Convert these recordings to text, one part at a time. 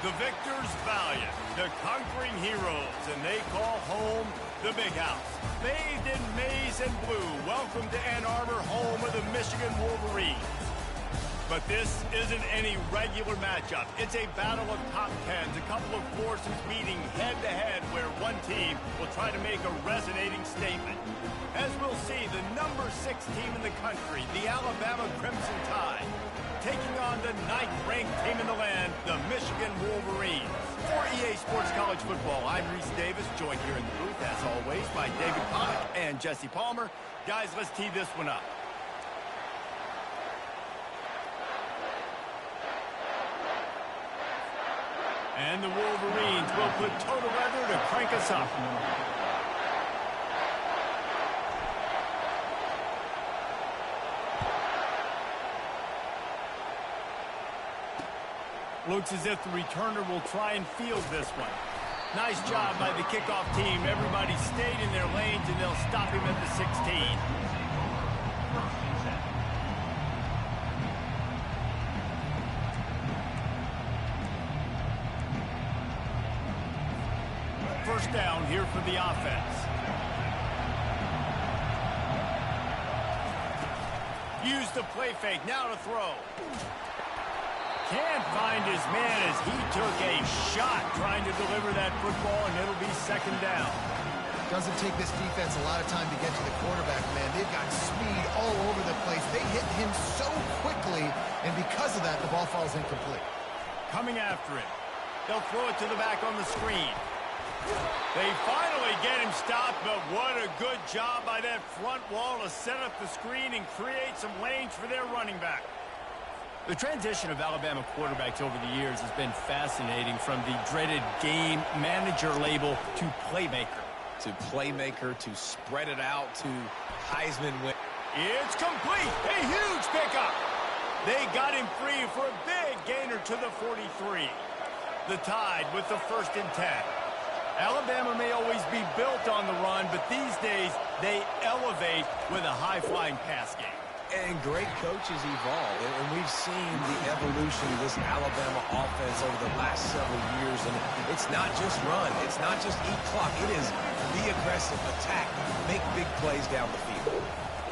The victors valiant, the conquering heroes, and they call home the Big House. Bathed in maize and blue, welcome to Ann Arbor, home of the Michigan Wolverines. But this isn't any regular matchup. It's a battle of top tens, a couple of forces meeting head-to-head where one team will try to make a resonating statement. As we'll see, the number 6 team in the country, the Alabama Crimson Tide, taking on the 9th-ranked team in the land, the Michigan Wolverines. For EA Sports College Football, I'm Reese Davis, joined here in the booth, as always, by David Pollack and Jesse Palmer. Guys, let's tee this one up. And the Wolverines will put total weather to crank us up. Looks as if the returner will try and field this one. Nice job by the kickoff team. Everybody stayed in their lanes, and they'll stop him at the 16. First down here for the offense. Use the play fake. Now to throw. Can't find his man as he took a shot trying to deliver that football, and it'll be second down. Doesn't take this defense a lot of time to get to the quarterback, man. They've got speed all over the place. They hit him so quickly, and because of that, the ball falls incomplete. Coming after it. They'll throw it to the back on the screen. They finally get him stopped, but what a good job by that front wall to set up the screen and create some lanes for their running back. The transition of Alabama quarterbacks over the years has been fascinating, from the dreaded game manager label to playmaker. To playmaker, to spread it out, to Heisman win. It's complete. A huge pickup. They got him free for a big gainer to the 43. The Tide with the 1st and 10. Alabama may always be built on the run, but these days they elevate with a high-flying pass game. And great coaches evolve, and we've seen the evolution of this Alabama offense over the last several years. And it's not just run, it's not just eat clock, it is be aggressive, attack, make big plays down the field.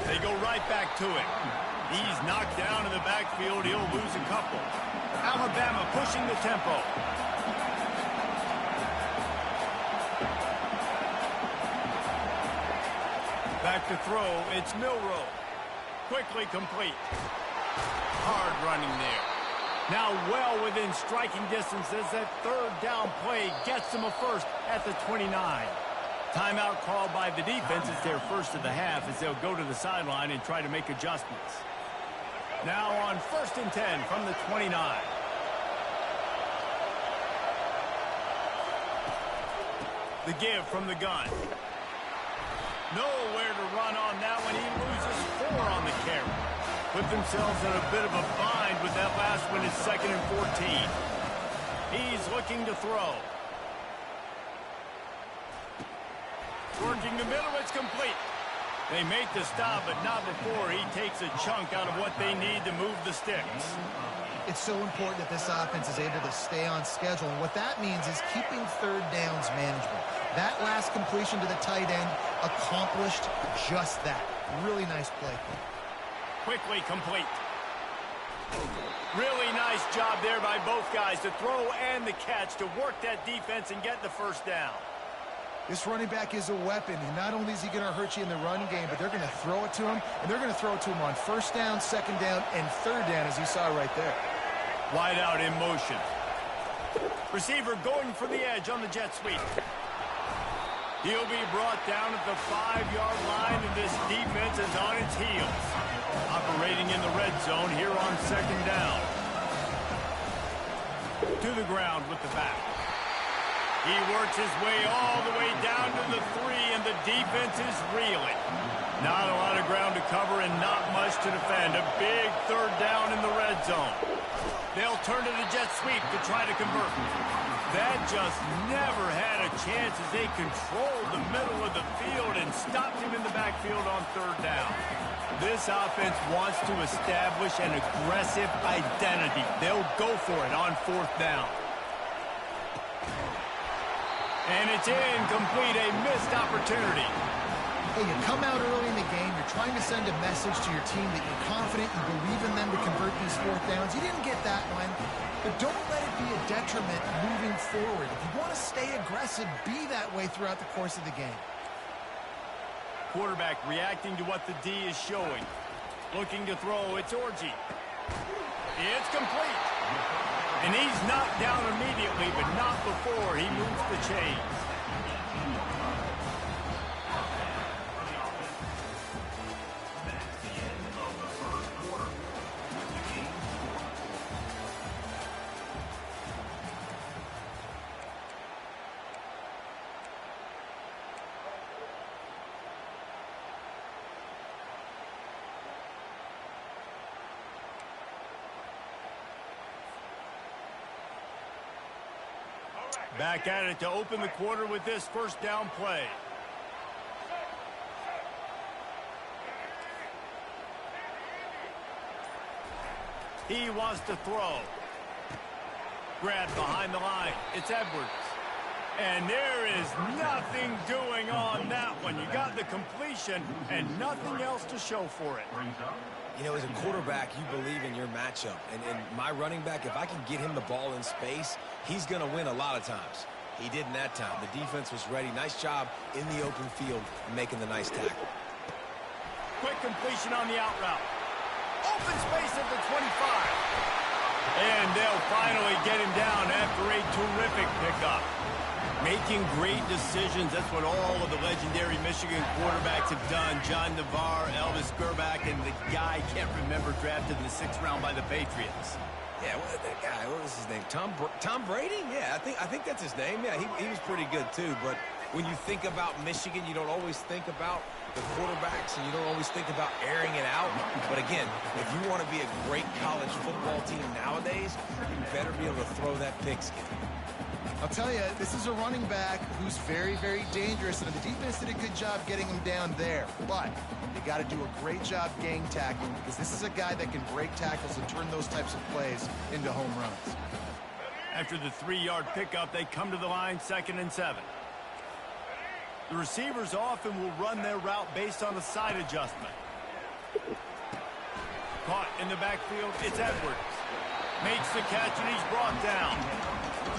They go right back to it. He's knocked down in the backfield, he'll lose a couple. Alabama pushing the tempo. Back to throw, it's Milroe. Quickly complete. Hard running there. Now well within striking distance as that 3rd down play gets them a first at the 29. Timeout called by the defense. It's their first of the half as they'll go to the sideline and try to make adjustments. Now on 1st and 10 from the 29. The give from the gun. Nowhere to run on that one. He loses 4 on the carry. Put themselves in a bit of a bind with that last one. It's 2nd and 14. He's looking to throw. Working the middle. It's complete. They make the stop, but not before he takes a chunk out of what they need to move the sticks. It's so important that this offense is able to stay on schedule, and what that means is keeping 3rd downs management. That last completion to the tight end accomplished just that. Really nice play. Quickly complete. Really nice job there by both guys to throw and the catch to work that defense and get the 1st down. This running back is a weapon, and not only is he going to hurt you in the run game, but they're going to throw it to him, and they're going to throw it to him on 1st down, 2nd down, and 3rd down, as you saw right there. Wide out in motion. Receiver going for the edge on the jet sweep. He'll be brought down at the 5-yard line, and this defense is on its heels. Operating in the red zone here on 2nd down. To the ground with the back. He works his way all the way down to the 3, and the defense is reeling. Not a lot of ground to cover and not much to defend. A big 3rd down in the red zone. They'll turn to the jet sweep to try to convert. That just never had a chance as they controlled the middle of the field and stopped him in the backfield on 3rd down. This offense wants to establish an aggressive identity. They'll go for it on 4th down. And it's incomplete, a missed opportunity. Hey, you come out early in the game, you're trying to send a message to your team that you're confident, you believe in them to convert these fourth downs. You didn't get that one, but don't let it be a detriment moving forward. If you want to stay aggressive, be that way throughout the course of the game. Quarterback reacting to what the D is showing. Looking to throw, it's Orji. It's complete. And he's knocked down immediately, but not before he moves the chains. Back at it to open the quarter with this first down play. He wants to throw. Grabbed behind the line. It's Edwards. And there is nothing doing on that one. You got the completion and nothing else to show for it. You know, as a quarterback, you believe in your matchup. And my running back, if I can get him the ball in space, he's going to win a lot of times. He did in that time. The defense was ready. Nice job in the open field making the nice tackle. Quick completion on the out route. Open space at the 25. And they'll finally get him down after a terrific pickup. Making great decisions, that's what all of the legendary Michigan quarterbacks have done. John Navarre, Elvis Grbac, and the guy, can't remember, drafted in the 6th round by the Patriots. Yeah, that guy, what was his name? Tom Brady? Yeah, I think that's his name. Yeah, he was pretty good too. But when you think about Michigan, you don't always think about the quarterbacks, and you don't always think about airing it out. But again, if you want to be a great college football team nowadays, you better be able to throw that pigskin. I'll tell you, this is a running back who's very, very dangerous, and the defense did a good job getting him down there. But they got to do a great job gang tackling, because this is a guy that can break tackles and turn those types of plays into home runs. After the 3-yard pickup, they come to the line, 2nd and 7. The receivers often will run their route based on a side adjustment. Caught in the backfield, it's Edwards. Makes the catch, and he's brought down.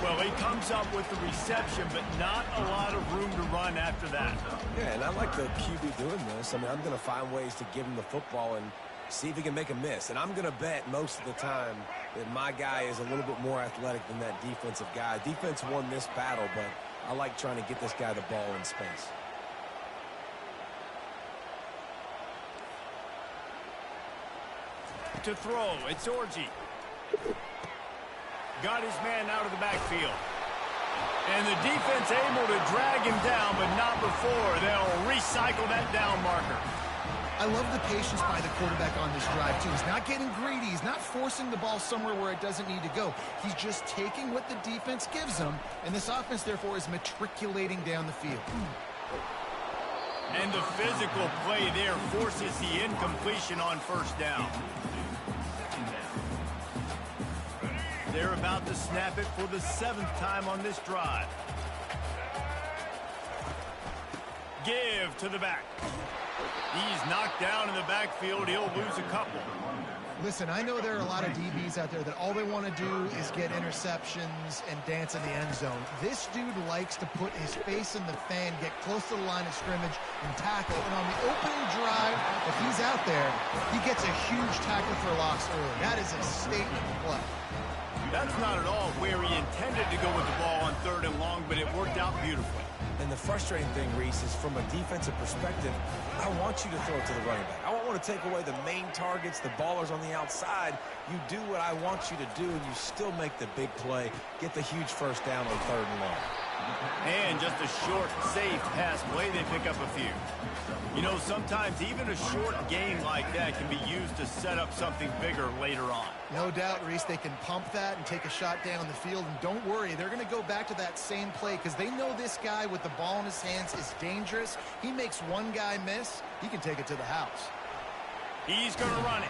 Well, he comes up with the reception, but not a lot of room to run after that. Yeah, and I like the QB doing this. I mean, I'm going to find ways to give him the football and see if he can make a miss. And I'm going to bet most of the time that my guy is a little bit more athletic than that defensive guy. Defense won this battle, but I like trying to get this guy the ball in space. To throw, it's Orji. Got his man out of the backfield. And the defense able to drag him down, but not before they'll recycle that down marker. I love the patience by the quarterback on this drive, too. He's not getting greedy. He's not forcing the ball somewhere where it doesn't need to go. He's just taking what the defense gives him, and this offense, therefore, is matriculating down the field. And the physical play there forces the incompletion on first down. They're about to snap it for the 7th time on this drive. Give to the back. He's knocked down in the backfield. He'll lose a couple. Listen, I know there are a lot of DBs out there that all they want to do is get interceptions and dance in the end zone. This dude likes to put his face in the fan, get close to the line of scrimmage, and tackle. And on the opening drive, if he's out there, he gets a huge tackle for loss early. That is a statement play. That's not at all where he intended to go with the ball on 3rd and long, but it worked out beautifully. And the frustrating thing, Reese, is from a defensive perspective, I want you to throw it to the running back. I don't want to take away the main targets, the ballers on the outside. You do what I want you to do, and you still make the big play, get the huge first down on 3rd and long. And just a short, safe pass play, they pick up a few. You know, sometimes even a short gain like that can be used to set up something bigger later on. No doubt, Reese, they can pump that and take a shot down the field. And don't worry, they're going to go back to that same play because they know this guy with the ball in his hands is dangerous. He makes one guy miss, he can take it to the house. He's going to run it.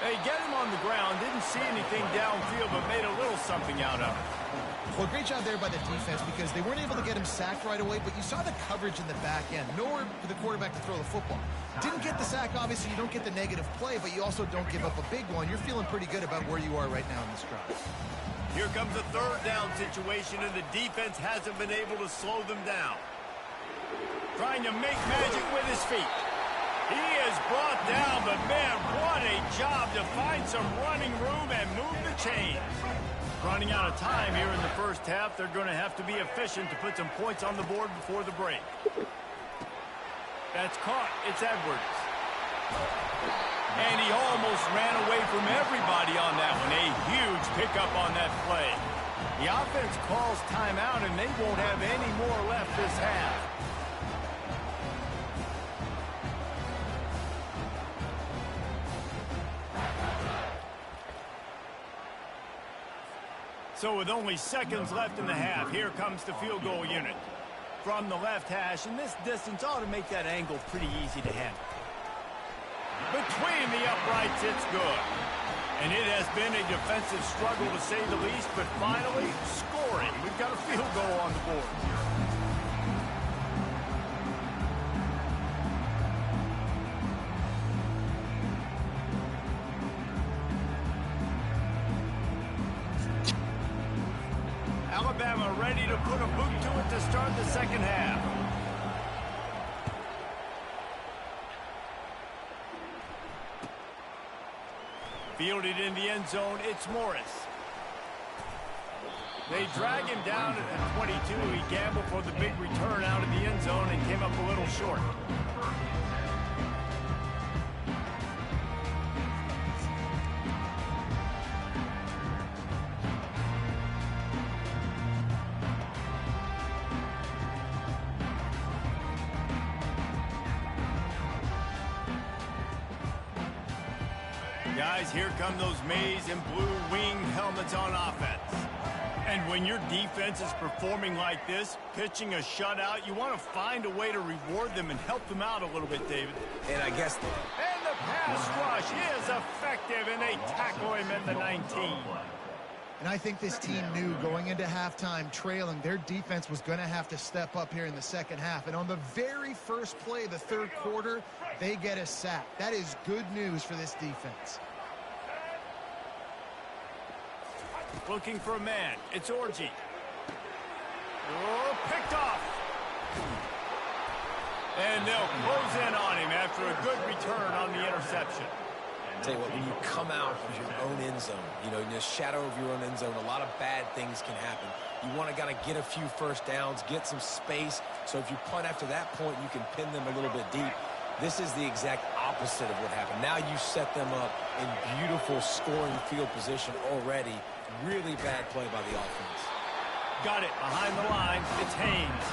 They get him on the ground, didn't see anything downfield, but made a little something out of it. Well, great job there by the defense because they weren't able to get him sacked right away, but you saw the coverage in the back end. Nowhere for the quarterback to throw the football. Didn't get the sack, obviously. You don't get the negative play, but you also don't give up a big one. You're feeling pretty good about where you are right now in this drive. Here comes a third down situation, and the defense hasn't been able to slow them down. Trying to make magic with his feet. He is brought down, but man, what a job to find some running room and move the chains. Running out of time here in the first half. They're going to have to be efficient to put some points on the board before the break. That's caught. It's Edwards. And he almost ran away from everybody on that one. A huge pickup on that play. The offense calls timeout, and they won't have any more left this half. So with only seconds left in the half, here comes the field goal unit. From the left hash, and this distance ought to make that angle pretty easy to handle. Between the uprights, it's good. And it has been a defensive struggle to say the least, but finally, scoring. We've got a field goal on the board. Alabama ready to put a boot to it to start the second half. Fielded in the end zone, it's Morris. They drag him down at the 22. He gambled for the big return out of the end zone and came up a little short. Guys, here come those maize and blue winged helmets on offense. And when your defense is performing like this, pitching a shutout, you want to find a way to reward them and help them out a little bit, David. And I guess... And the pass rush is effective, and they tackle him at the 19. And I think this team knew going into halftime trailing, their defense was going to have to step up here in the second half. And on the very first play of the third quarter, they get a sack. That is good news for this defense. Looking for a man. It's Orji. Oh, picked off. And they'll close in on him after a good return on the interception. Tell you what, when you come out of your own end zone, you know, in the shadow of your own end zone, a lot of bad things can happen. You want to kind of get a few first downs, get some space, so if you punt after that point, you can pin them a little bit deep. This is the exact opposite of what happened. Now you set them up in beautiful scoring field position already. Really bad play by the offense. Got it behind the line. It's Haynes.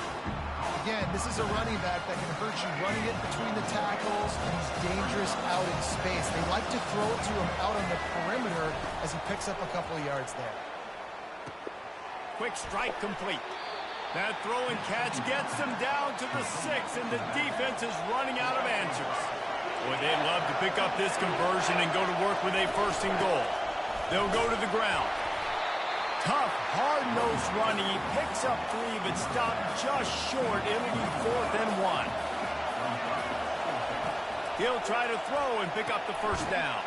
Again, this is a running back that can hurt you running it between the tackles, and he's dangerous out in space. They like to throw it to him out on the perimeter as he picks up a couple of yards there. Quick strike complete. That throw and catch gets them down to the 6, and the defense is running out of answers. Boy, they'd love to pick up this conversion and go to work with a first and goal. They'll go to the ground. Tough, hard-nosed running. He picks up 3, but stopped just short. It'll be 4th and 1. He'll try to throw and pick up the first down.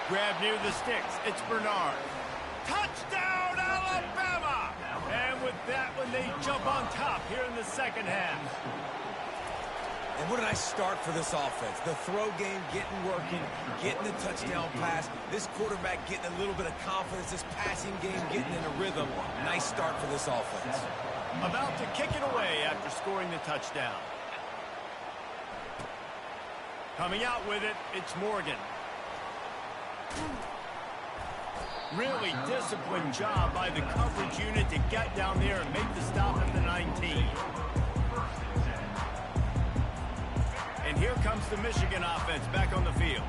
Grab near the sticks. It's Bernard. Touchdown, Alabama! And with that one, they jump on top here in the second half. And what a nice start for this offense. The throw game getting working, getting the touchdown pass. This quarterback getting a little bit of confidence. This passing game getting in a rhythm. Nice start for this offense. About to kick it away after scoring the touchdown. Coming out with it, it's Morgan. Really disciplined job by the coverage unit to get down there and make the stop at the 19. And here comes the Michigan offense back on the field.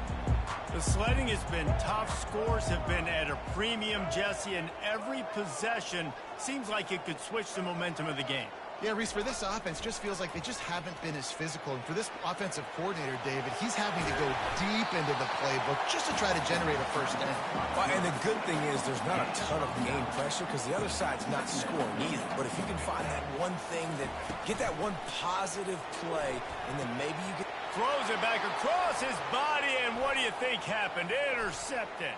The sledding has been tough. Scores have been at a premium, Jesse, and every possession seems like it could switch the momentum of the game. Yeah, Reese, for this offense, just feels like they just haven't been as physical. And for this offensive coordinator, David, he's having to go deep into the playbook just to try to generate a first down. Well, and the good thing is there's not a ton of game pressure because the other side's not scoring either. But if you can find that one thing, get that one positive play, and then maybe you get... Throws it back across his body, and what do you think happened? Intercepted.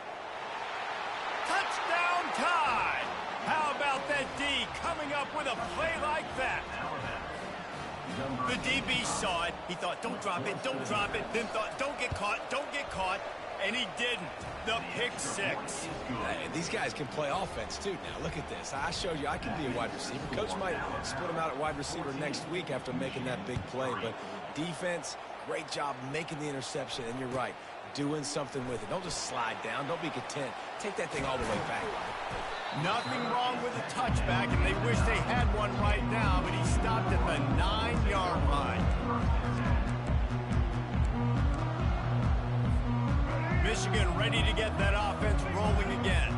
Touchdown tie. How about that D coming up with a play like that? The DB saw it. He thought, don't drop it, don't drop it. Then thought, don't get caught. And he didn't. The pick six. These guys can play offense, too. Now, look at this. I showed you I can be a wide receiver. Coach might split him out at wide receiver next week after making that big play. But defense, great job making the interception. And you're right, doing something with it. Don't just slide down. Don't be content. Take that thing all the way back. Nothing wrong with a touchback, and they wish they had one right now, but he stopped at the 9-yard line. Michigan ready to get that offense rolling again.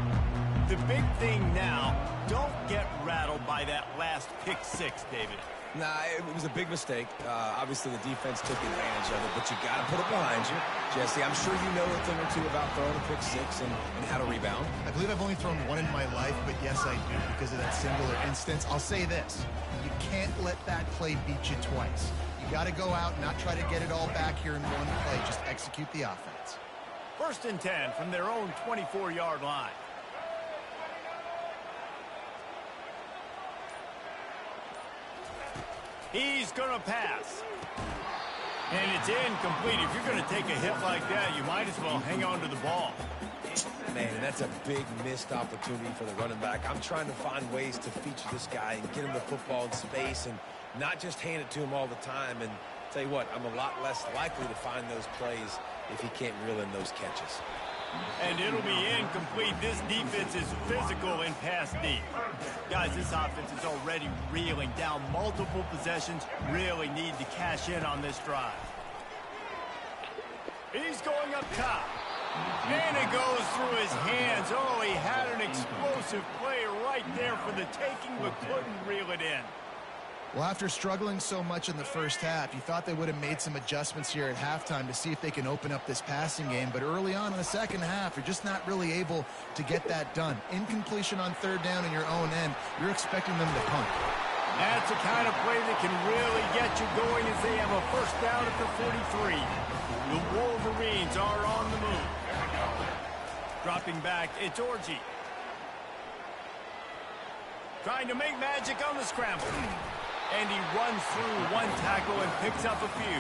The big thing now, don't get rattled by that last pick six, David. Nah, it was a big mistake. Obviously, the defense took advantage of it, but you got to put it behind you. Jesse, I'm sure you know a thing or two about throwing a pick six and how to rebound. I believe I've only thrown one in my life, but yes, I do because of that singular instance. I'll say this. You can't let that play beat you twice. You got to go out and not try to get it all back here in one play. Just execute the offense. 1st and 10 from their own 24-yard line. He's going to pass. And it's incomplete. If you're going to take a hit like that, you might as well hang on to the ball. Man, that's a big missed opportunity for the running back. I'm trying to find ways to feature this guy and get him the football in space and not just hand it to him all the time. And tell you what, I'm a lot less likely to find those plays if he can't reel in those catches. And it'll be incomplete. This defense is physical in pass deep. Guys, this offense is already reeling down multiple possessions. Really need to cash in on this drive. He's going up top. And it goes through his hands. Oh, he had an explosive play right there for the taking, but couldn't reel it in. Well, after struggling so much in the first half, you thought they would have made some adjustments here at halftime to see if they can open up this passing game. But early on in the second half, you're just not really able to get that done. Incompletion on 3rd down in your own end, you're expecting them to punt. That's the kind of play that can really get you going as they have a 1st down at the 43. The Wolverines are on the move. Dropping back, it's Orji. Trying to make magic on the scramble. And he runs through one tackle and picks up a few.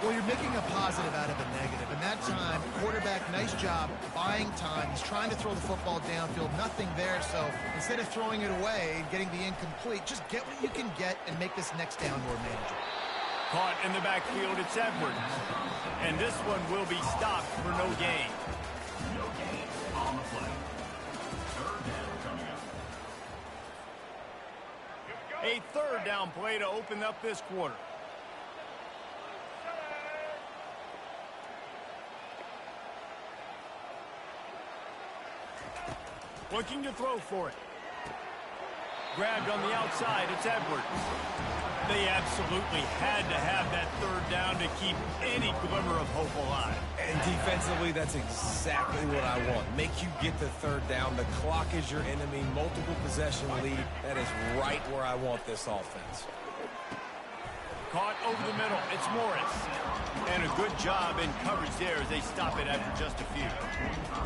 Well, you're making a positive out of a negative. And that time, quarterback, nice job buying time. He's trying to throw the football downfield. Nothing there. So instead of throwing it away and getting the incomplete, just get what you can get and make this next down more manageable. Caught in the backfield, it's Edwards. And this one will be stopped for no gain. No gain on the play. 3rd down coming up. A 3rd down play to open up this quarter. Looking to throw for it. Grabbed on the outside, it's Edwards. They absolutely had to have that 3rd down to keep any glimmer of hope alive. And defensively, that's exactly what I want. Make you get the 3rd down. The clock is your enemy. Multiple possession lead. That is right where I want this offense. Caught over the middle. It's Morris. And a good job in coverage there as they stop it after just a few.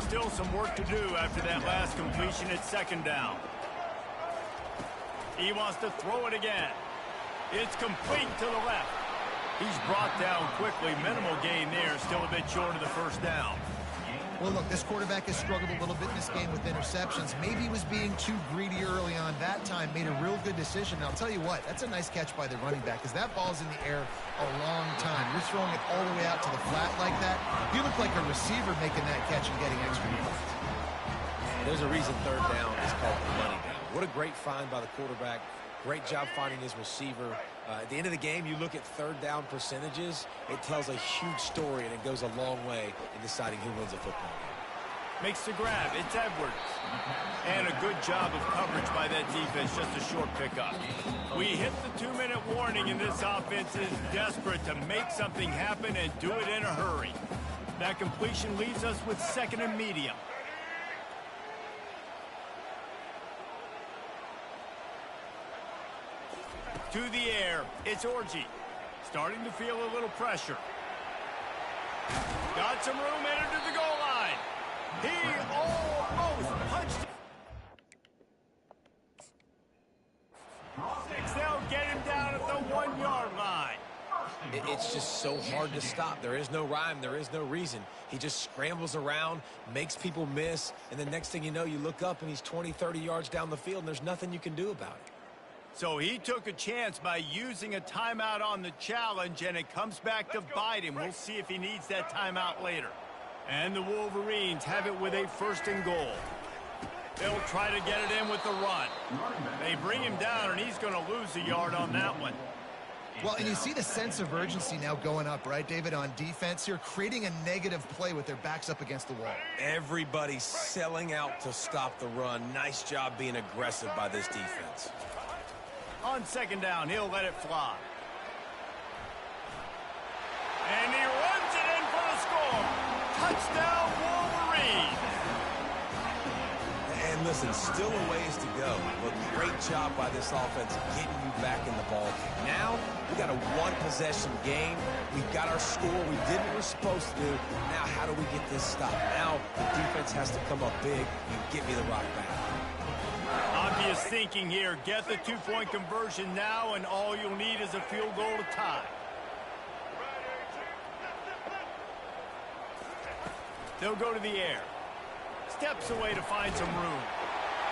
Still some work to do after that last completion at 2nd down. He wants to throw it again. It's complete to the left. He's brought down quickly. Minimal gain there. Still a bit short of the 1st down. Well, look, this quarterback has struggled a little bit in this game with interceptions. Maybe he was being too greedy early on. That time made a real good decision. And I'll tell you what, that's a nice catch by the running back because that ball's in the air a long time. You're throwing it all the way out to the flat like that. You look like a receiver making that catch and getting extra yards. There's a reason 3rd down is called the money down. What a great find by the quarterback. Great job finding his receiver. At the end of the game, you look at 3rd down percentages. It tells a huge story, and it goes a long way in deciding who wins a football game. Makes the grab. It's Edwards. And a good job of coverage by that defense. Just a short pickup. We hit the 2-minute warning, and this offense is desperate to make something happen and do it in a hurry. That completion leaves us with 2nd and medium. To the air, it's Orji. Starting to feel a little pressure. Got some room headed to the goal line. He almost punched it. They'll get him down at the 1-yard line. It's just so hard to stop. There is no rhyme. There is no reason. He just scrambles around, makes people miss, and the next thing you know, you look up and he's 20, 30 yards down the field, and there's nothing you can do about it. So he took a chance by using a timeout on the challenge, and it comes back to bite him. We'll see if he needs that timeout later. And the Wolverines have it with a 1st and goal. They'll try to get it in with the run. They bring him down, and he's going to lose a yard on that one. Well, and you see the sense of urgency now going up, right, David, on defense here, creating a negative play with their backs up against the wall. Everybody's selling out to stop the run. Nice job being aggressive by this defense. On 2nd down, he'll let it fly. And he runs it in for the score. Touchdown, Wolverines. And listen, still a ways to go, but great job by this offense getting you back in the ball game. Now, we got a 1-possession game. We've got our score we did what we're supposed to do. Now, how do we get this stopped? Now, the defense has to come up big and get me the rock back. Obvious thinking here. Get the 2-point conversion now, and all you'll need is a field goal to tie. They'll go to the air. Steps away to find some room.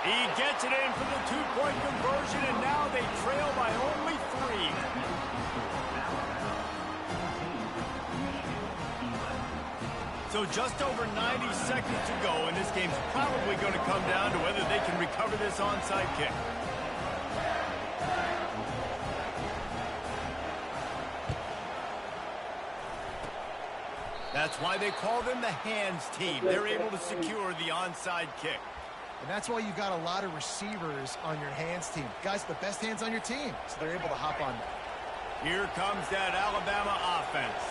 He gets it in for the 2-point conversion, and now they trail by only 3. So just over 90 seconds to go, and this game's probably going to come down to whether they can recover this onside kick. That's why they call them the hands team. They're able to secure the onside kick. And that's why you've got a lot of receivers on your hands team. Guys, the best hands on your team, so they're able to hop on that. Here comes that Alabama offense.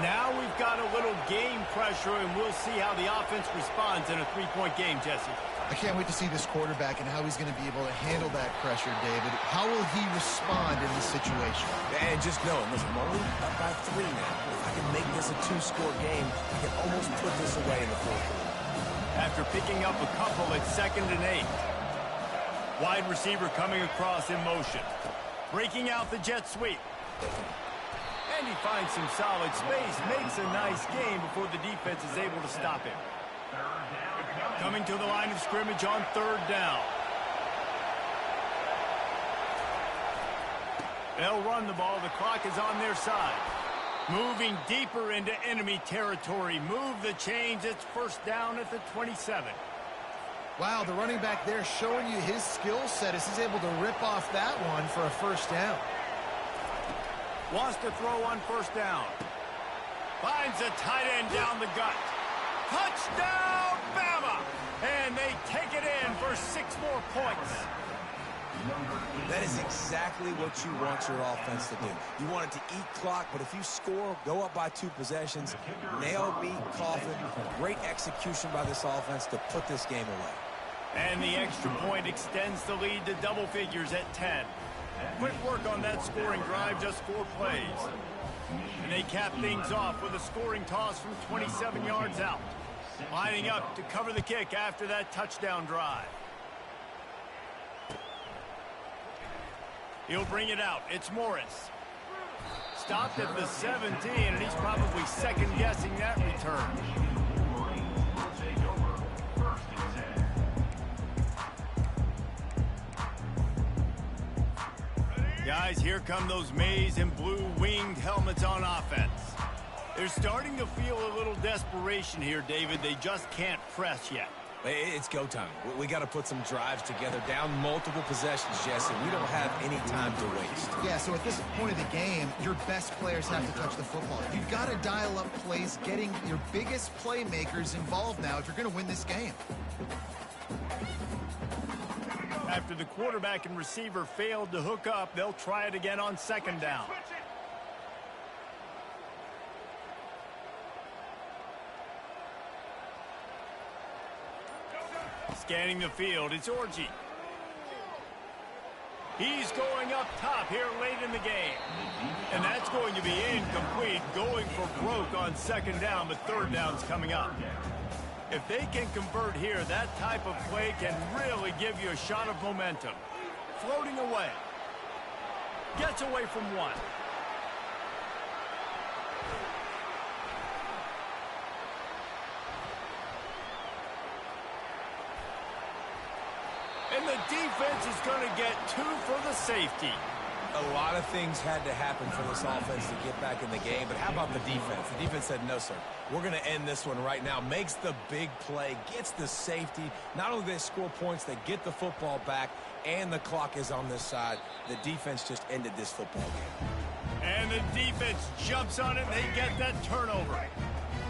Now we've got a little game pressure, and we'll see how the offense responds in a 3-point game, Jesse. I can't wait to see this quarterback and how he's going to be able to handle that pressure, David. How will he respond in this situation? And just knowing, listen, I'm only up by 3 now. If I can make this a 2-score game, I can almost put this away in the 4th quarter. After picking up a couple, it's 2nd and 8. Wide receiver coming across in motion. Breaking out the jet sweep. And he finds some solid space, makes a nice game before the defense is able to stop him. Coming to the line of scrimmage on 3rd down. They'll run the ball. The clock is on their side. Moving deeper into enemy territory. Move the chains. It's 1st down at the 27. Wow, the running back there showing you his skill set as he's able to rip off that one for a 1st down. Wants to throw on 1st down. Finds a tight end down the gut. Touchdown, Bama! And they take it in for 6 more points. That is exactly what you want your offense to do. You want it to eat clock, but if you score, go up by 2 possessions, nail, beat, coffin. Great execution by this offense to put this game away. And the extra point extends the lead to double figures at 10. Quick work on that scoring drive, just 4 plays. And they cap things off with a scoring toss from 27 yards out. Lining up to cover the kick after that touchdown drive. He'll bring it out. It's Morris. Stopped at the 17, and he's probably second-guessing that return. Guys, here come those maize and blue winged helmets on offense. They're starting to feel a little desperation here, David. They just can't press yet. It's go time. We got to put some drives together, down multiple possessions, Jesse. We don't have any time to waste. Yeah, so at this point of the game, your best players have to touch the football. You've got to dial up plays, getting your biggest playmakers involved now if you're going to win this game. After the quarterback and receiver failed to hook up, they'll try it again on second down. Scanning the field, it's Orji. He's going up top here late in the game. And that's going to be incomplete, going for broke on second down, but third down's coming up. If they can convert here, that type of play can really give you a shot of momentum. Floating away. Gets away from one. And the defense is going to get 2 for the safety. A lot of things had to happen for this offense to get back in the game, but how about the defense? The defense said, no, sir, we're going to end this one right now. Makes the big play, gets the safety. Not only do they score points, they get the football back, and the clock is on this side. The defense just ended this football game. And the defense jumps on it, and they get that turnover.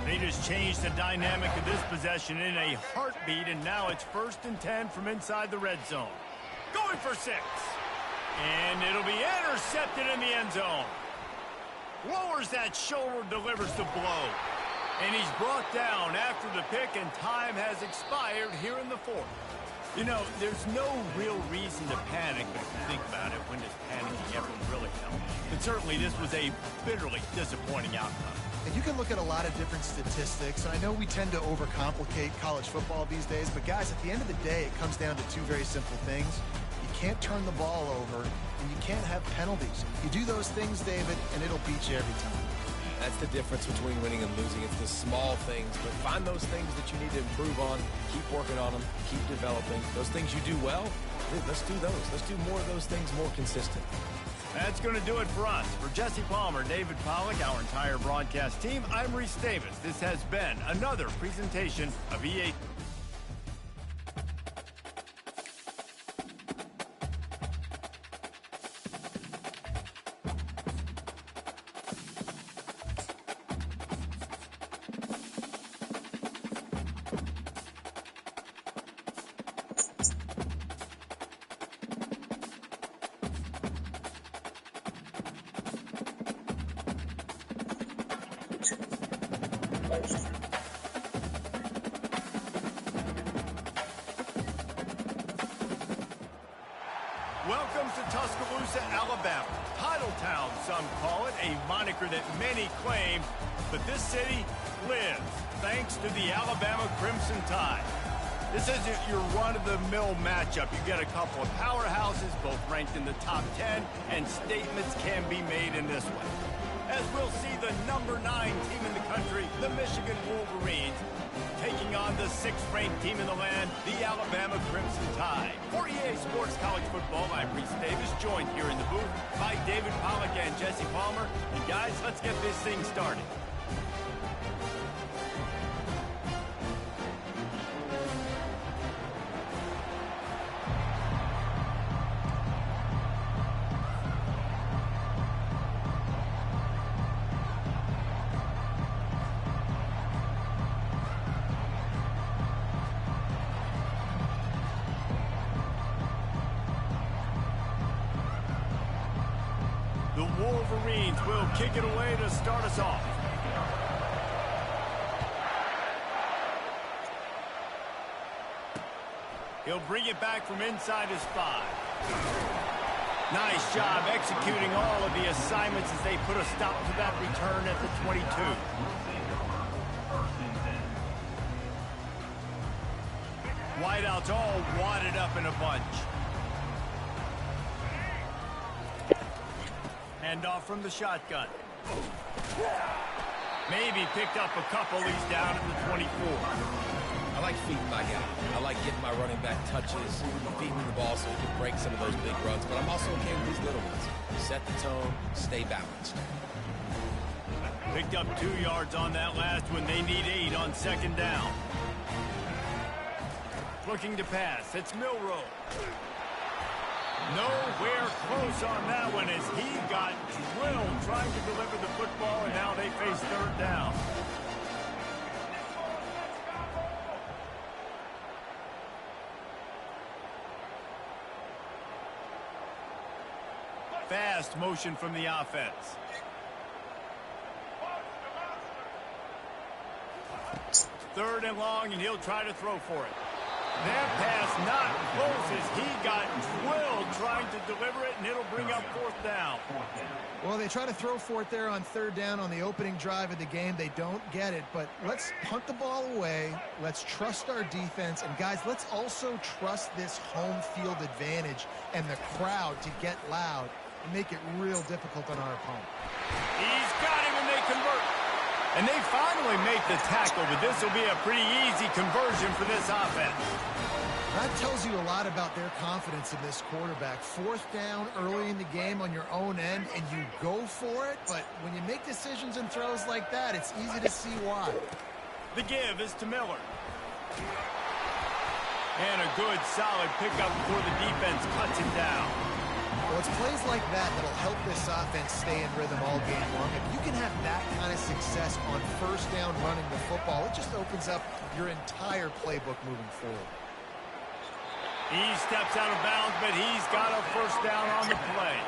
They just changed the dynamic of this possession in a heartbeat, and now it's 1st and 10 from inside the red zone. Going for 6. And it'll be intercepted in the end zone. Lowers that shoulder, delivers the blow. And he's brought down after the pick, and time has expired here in the 4th. You know, there's no real reason to panic, but if you think about it, when does panicking ever really help? But certainly this was a bitterly disappointing outcome. And you can look at a lot of different statistics, and I know we tend to overcomplicate college football these days, but guys, at the end of the day, it comes down to 2 very simple things. You can't turn the ball over, and you can't have penalties. You do those things, David, and it'll beat you every time. That's the difference between winning and losing. It's the small things, but find those things that you need to improve on, keep working on them, keep developing. Those things you do well, let's do those. Let's do more of those things more consistent. That's going to do it for us. For Jesse Palmer, David Pollack, our entire broadcast team, I'm Reese Davis. This has been another presentation of EA. Welcome to Tuscaloosa, Alabama. Titletown, some call it, a moniker that many claim, but this city lives thanks to the Alabama Crimson Tide. This isn't your run-of-the-mill matchup. You get a couple of powerhouses, both ranked in the top 10, and statements can be made in this one. As we'll see the number 9 team in the country, the Michigan Wolverines, taking on the 6th-ranked team in the land, the Alabama Crimson Tide. For EA Sports College Football, I'm Reese Davis, joined here in the booth by David Pollack and Jesse Palmer. And guys, let's get this thing started. The Wolverines will kick it away to start us off. He'll bring it back from inside his 5. Nice job executing all of the assignments as they put a stop to that return at the 22. Wideouts all wadded up in a bunch. Handoff from the shotgun. Maybe picked up a couple. He's down at the 24. I like feeding my guy. I like getting my running back touches, feeding the ball so he can break some of those big runs. But I'm also okay with these little ones. Set the tone, stay balanced. Picked up 2 yards on that last one. They need 8 on second down. looking to pass. It's Milroe. Nowhere close on that one as he got drilled trying to deliver the football, and now they face third down. Fast motion from the offense. Third and long, and he'll try to throw for it. That pass not close as he got drilled trying to deliver it, and it'll bring up fourth down. Well, they try to throw for it there on third down on the opening drive of the game. They don't get it, but let's punt the ball away. Let's trust our defense. And, guys, let's also trust this home field advantage and the crowd to get loud and make it real difficult on our opponent. He's got him, and they convert. And they finally make the tackle, but this will be a pretty easy conversion for this offense. That tells you a lot about their confidence in this quarterback. Fourth down early in the game on your own end, and you go for it. But when you make decisions and throws like that, it's easy to see why. The give is to Miller. And a good, solid pickup before the defense cuts him down. Well, it's plays like that that'll help this offense stay in rhythm all game long. If you can have that kind of success on first down running the football, it just opens up your entire playbook moving forward. He steps out of bounds, but he's got a first down on the play.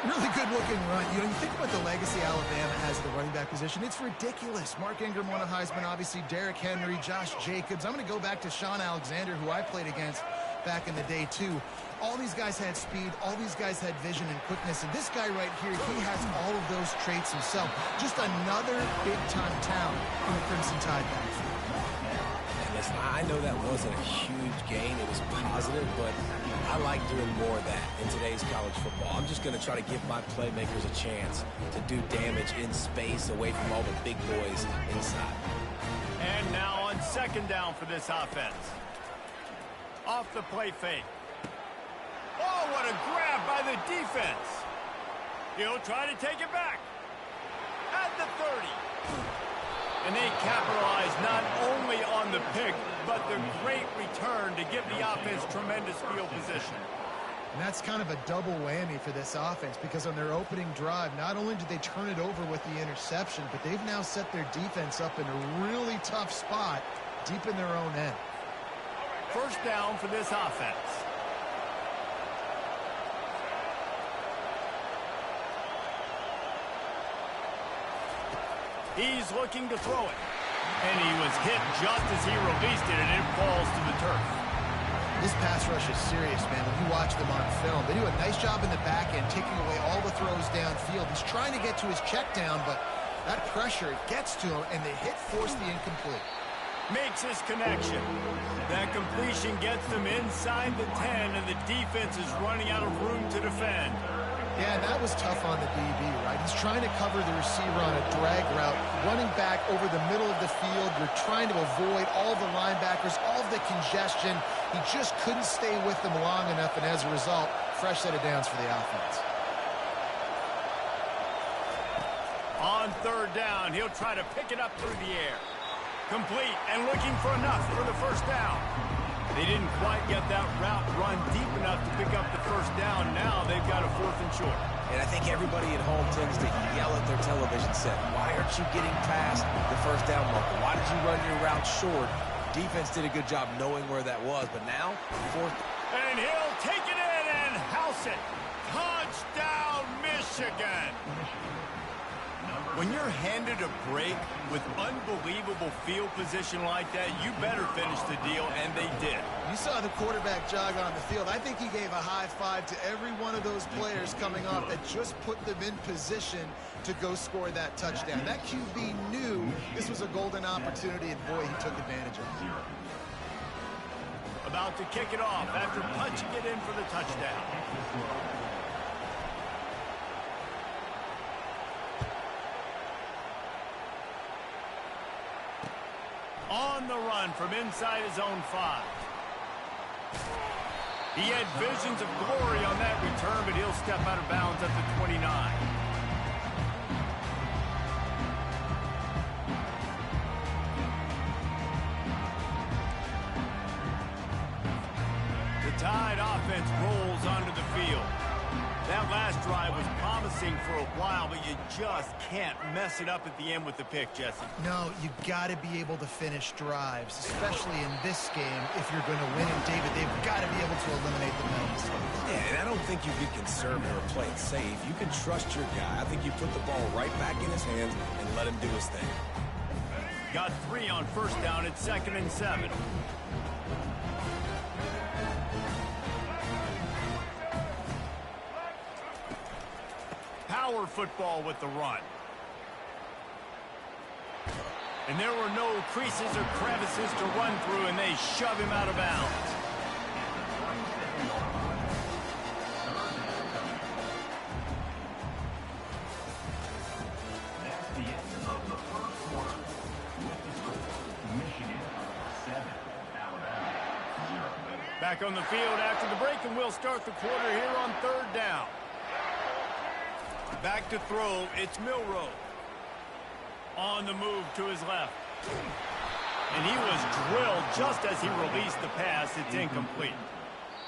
Really good-looking run. You know, you think about the legacy Alabama has at the running back position. It's ridiculous. Mark Ingram won a Heisman, obviously. Derrick Henry, Josh Jacobs. I'm going to go back to Sean Alexander, who I played against back in the day, too. All these guys had speed. All these guys had vision and quickness. And this guy right here, he has all of those traits himself. Just another big-time talent in the Crimson Tide backfield. Listen, I know that wasn't a huge gain. It was positive, but I like doing more of that in today's college football. I'm just going to try to give my playmakers a chance to do damage in space away from all the big boys inside. And now on second down for this offense. Off the play fake. Oh, what a grab by the defense. He'll try to take it back. At the 30. And they capitalize not only on the pick, but the great return to give the offense tremendous field position. And that's kind of a double whammy for this offense because on their opening drive, not only did they turn it over with the interception, but they've now set their defense up in a really tough spot deep in their own end. First down for this offense. He's looking to throw it. And he was hit just as he released it, and it falls to the turf. This pass rush is serious, man. When you watch them on film, they do a nice job in the back end, taking away all the throws downfield. He's trying to get to his check down, but that pressure gets to him, and the hit forced the incomplete. Makes his connection. That completion gets them inside the 10, and the defense is running out of room to defend. Yeah, that was tough on the DB, right? He's trying to cover the receiver on a drag route, running back over the middle of the field. You're trying to avoid all the linebackers, all of the congestion. He just couldn't stay with them long enough, and as a result, fresh set of downs for the offense. On third down, he'll try to pick it up through the air. Complete and looking for enough for the first down. They didn't quite get that route run deep enough to pick up the first down. Now they've got a 4th and short. And I think everybody at home tends to yell at their television set, why aren't you getting past the first down marker? Why did you run your route short? Defense did a good job knowing where that was, but now, 4th. And he'll take it in and house it. Touchdown, Michigan. When you're handed a break with unbelievable field position like that, you better finish the deal, and they did. You saw the quarterback jog on the field. I think he gave a high five to every one of those players coming off that just put them in position to go score that touchdown. That QB knew this was a golden opportunity, and boy, he took advantage of it. About to kick it off after punching it in for the touchdown. On the run from inside his own 5. He had visions of glory on that return, but he'll step out of bounds at the 29. Tide offense rolls onto the field. That last drive was promising for a while, but you just can't mess it up at the end with the pick, Jesse. No, you got to be able to finish drives, especially in this game if you're going to win. And, David, they've got to be able to eliminate the mental mistakes. Yeah, and I don't think you get conservative or play it safe. You can trust your guy. I think you put the ball right back in his hands and let him do his thing. Got 3 on first down at 2nd and 7. Power football with the run. And there were no creases or crevices to run through, and they shove him out of bounds. That's the end of the first quarter. With the score, Michigan 7, Alabama 0. Back on the field after the break, and we'll start the quarter here on 3rd down. Back to throw, it's Milroe. On the move to his left. And he was drilled just as he released the pass. It's incomplete.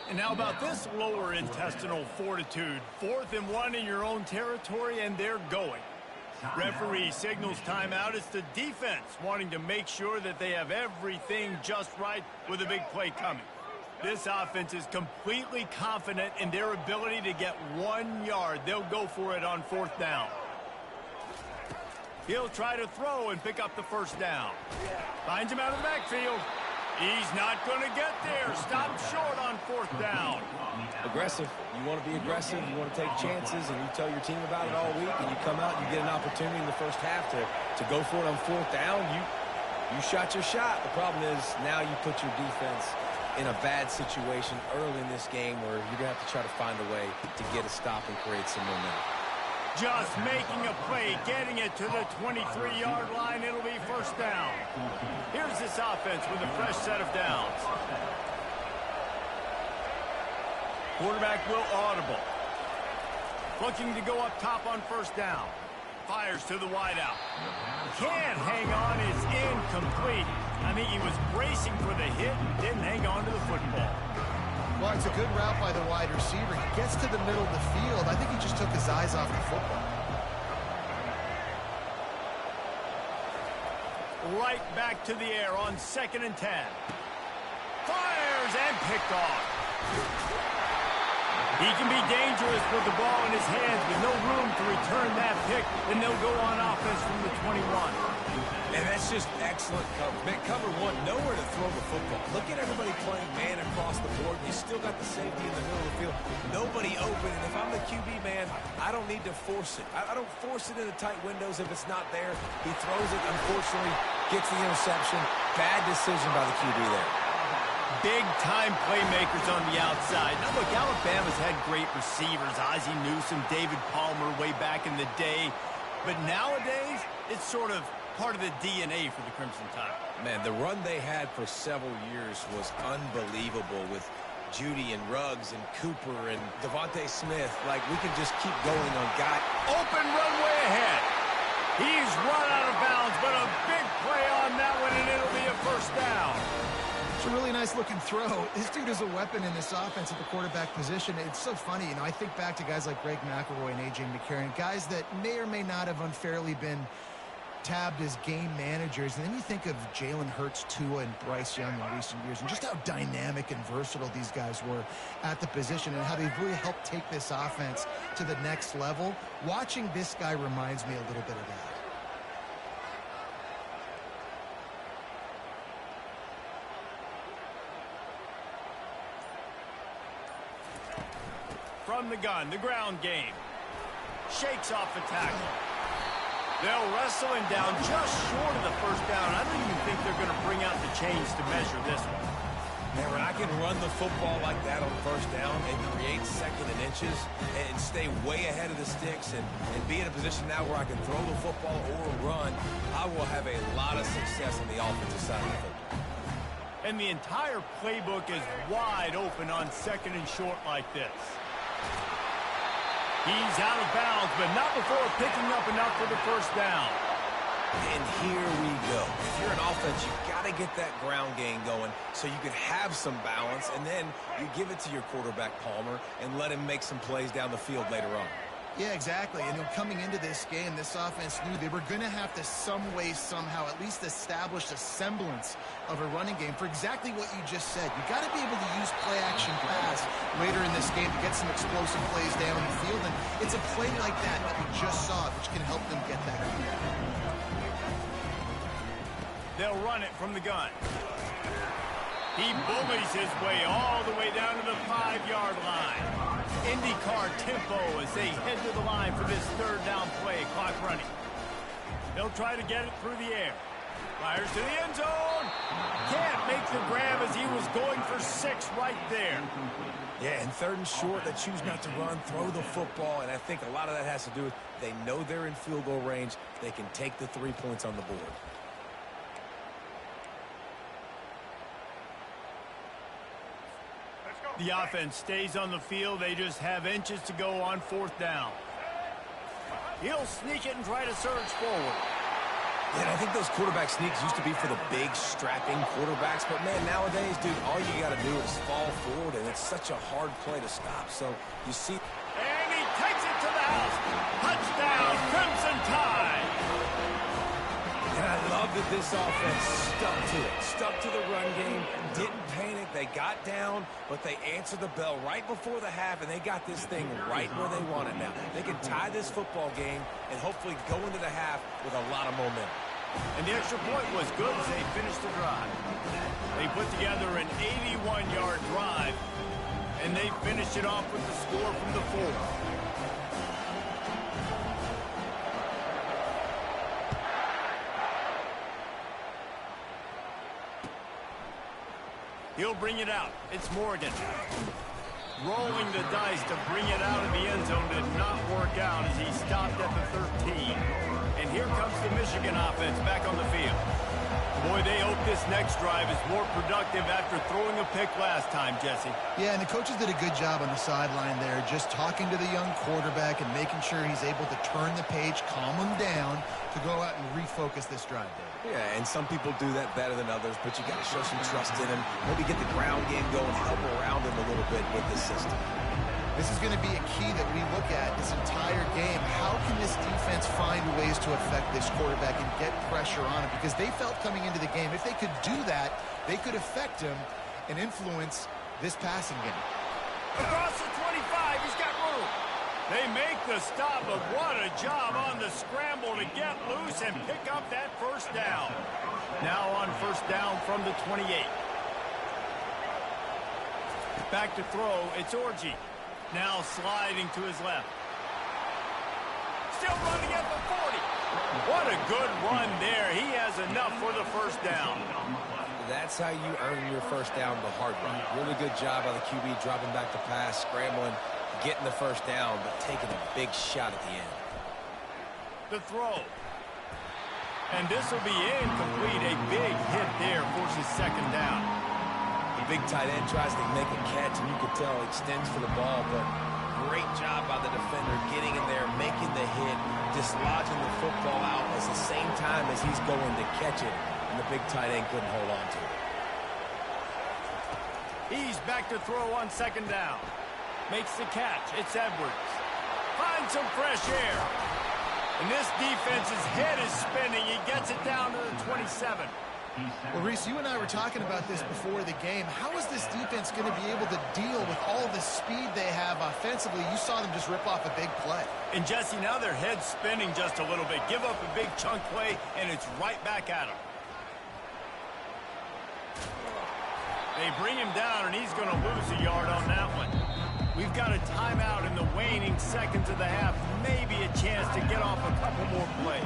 And how about this lower intestinal fortitude? 4th and 1 in your own territory, and they're going. Referee signals timeout. It's the defense wanting to make sure that they have everything just right with a big play coming. This offense is completely confident in their ability to get 1 yard. They'll go for it on 4th down. He'll try to throw and pick up the first down. Finds him out of the backfield. He's not going to get there. Stopped short on 4th down. Aggressive. You want to be aggressive. You want to take chances, and you tell your team about it all week, and you come out and you get an opportunity in the first half to go for it on 4th down. You shot your shot. The problem is now you put your defense in a bad situation early in this game where you're going to have to try to find a way to get a stop and create some momentum. Just making a play, getting it to the 23-yard line. It'll be first down. Here's this offense with a fresh set of downs. Quarterback will audible. Looking to go up top on first down. Fires to the wideout. Can't hang on. It's incomplete. I think he was bracing for the hit and didn't hang on to the football. Well, it's a good route by the wide receiver. He gets to the middle of the field. I think he just took his eyes off the football. Right back to the air on 2nd and 10. Fires and picked off. He can be dangerous with the ball in his hands with no room to return that pick, and they'll go on offense from the 21. And that's just excellent coverage. Man, cover 1, nowhere to throw the football. Look at everybody playing man across the board. You still got the safety in the middle of the field. Nobody open, and if I'm the QB, man, I don't need to force it. I don't force it into tight windows if it's not there. He throws it, unfortunately, gets the interception. Bad decision by the QB there. Big-time playmakers on the outside. Now, look, Alabama's had great receivers. Ozzie Newsome, David Palmer way back in the day. But nowadays, it's sort of part of the DNA for the Crimson Tide. Man, the run they had for several years was unbelievable with Judy and Ruggs and Cooper and Devontae Smith. Like, we can just keep going on guys. Open runway ahead. He's run out of bounds, but a big play on that one, and it'll be a first down. It's a really nice-looking throw. This dude is a weapon in this offense at the quarterback position. It's so funny. You know, I think back to guys like Greg McElroy and A.J. McCarron, guys that may or may not have unfairly been tabbed as game managers. And then you think of Jalen Hurts, Tua, and Bryce Young in recent years, and just how dynamic and versatile these guys were at the position and how they've really helped take this offense to the next level. Watching this guy reminds me a little bit of that. From the gun, the ground game. Shakes off the tackle. They'll wrestle him down just short of the first down. I don't even think they're going to bring out the chains to measure this one. Man, when I can run the football like that on first down and create 2nd and inches and stay way ahead of the sticks and be in a position now where I can throw the football or run, I will have a lot of success on the offensive side of the football. And the entire playbook is wide open on 2nd and short like this. He's out of bounds, but not before picking up enough for the first down. And here we go. If you're an offense, you've got to get that ground game going so you can have some balance, and then you give it to your quarterback, Palmer, and let him make some plays down the field later on. Yeah, exactly. And coming into this game, this offense knew they were going to have to some way, somehow, at least establish a semblance of a running game for exactly what you just said. You got to be able to use play-action pass later in this game to get some explosive plays down the field. And it's a play like that we just saw, which can help them get that. They'll run it from the gun. He bullies his way all the way down to the 5-yard line. IndyCar tempo as they head to the line for this third down play. Clock running. They'll try to get it through the air. Fires to the end zone. Can't make the grab as he was going for 6 right there. Yeah, and 3rd and short, they choose not to run, throw the football, and I think a lot of that has to do with they know they're in field goal range. They can take the 3 points on the board. The offense stays on the field. They just have inches to go on 4th down. He'll sneak it and try to surge forward. Yeah, and I think those quarterback sneaks used to be for the big, strapping quarterbacks. But, man, nowadays, dude, all you got to do is fall forward, and it's such a hard play to stop. So you see. And he takes it to the house. Touchdown, Crimson Tide. And I love that this offense stuck to it. Stuck to the run game. Didn't panic. They got down, but they answered the bell right before the half, and they got this thing right where they want it now. They can tie this football game and hopefully go into the half with a lot of momentum. And the extra point was good as they finished the drive. They put together an 81-yard drive, and they finished it off with the score from the 4th. He'll bring it out. It's Morgan. Rolling the dice to bring it out of the end zone did not work out as he stopped at the 13. And here comes the Michigan offense back on the field. Boy, they hope this next drive is more productive after throwing a pick last time, Jesse. Yeah, and the coaches did a good job on the sideline there, just talking to the young quarterback and making sure he's able to turn the page, calm him down to go out and refocus this drive, Dave. Yeah, and some people do that better than others, but you got to show some trust in him. Maybe get the ground game going, help around him a little bit with this system. This is going to be a key that we look at this entire game. How can this defense find ways to affect this quarterback and get pressure on him? Because they felt coming into the game, if they could do that, they could affect him and influence this passing game. Across the 25, he's got room. They make the stop, but what a job on the scramble to get loose and pick up that first down. Now on first down from the 28. Back to throw, it's Orji. Now sliding to his left. Still running at the 40. What a good run there. He has enough for the first down. That's how you earn your first down the hard way. Really good job by the QB dropping back to pass, scrambling, getting the first down, but taking a big shot at the end. The throw. And this will be incomplete. A big hit there forces second down. The big tight end tries to make a catch, and you can tell he extends for the ball, but great job by the defender getting in there, making the hit, dislodging the football out at the same time as he's going to catch it, and the big tight end couldn't hold on to it. He's back to throw on second down. Makes the catch. It's Edwards. Finds some fresh air. And this defense's head is spinning. He gets it down to the 27. Well, Reese, you and I were talking about this before the game. How is this defense going to be able to deal with all the speed they have offensively? You saw them just rip off a big play. And, Jesse, now their head's spinning just a little bit. Give up a big chunk play, and it's right back at them. They bring him down, and he's going to lose a yard on that one. We've got a timeout in the waning seconds of the half. Maybe a chance to get off a couple more plays.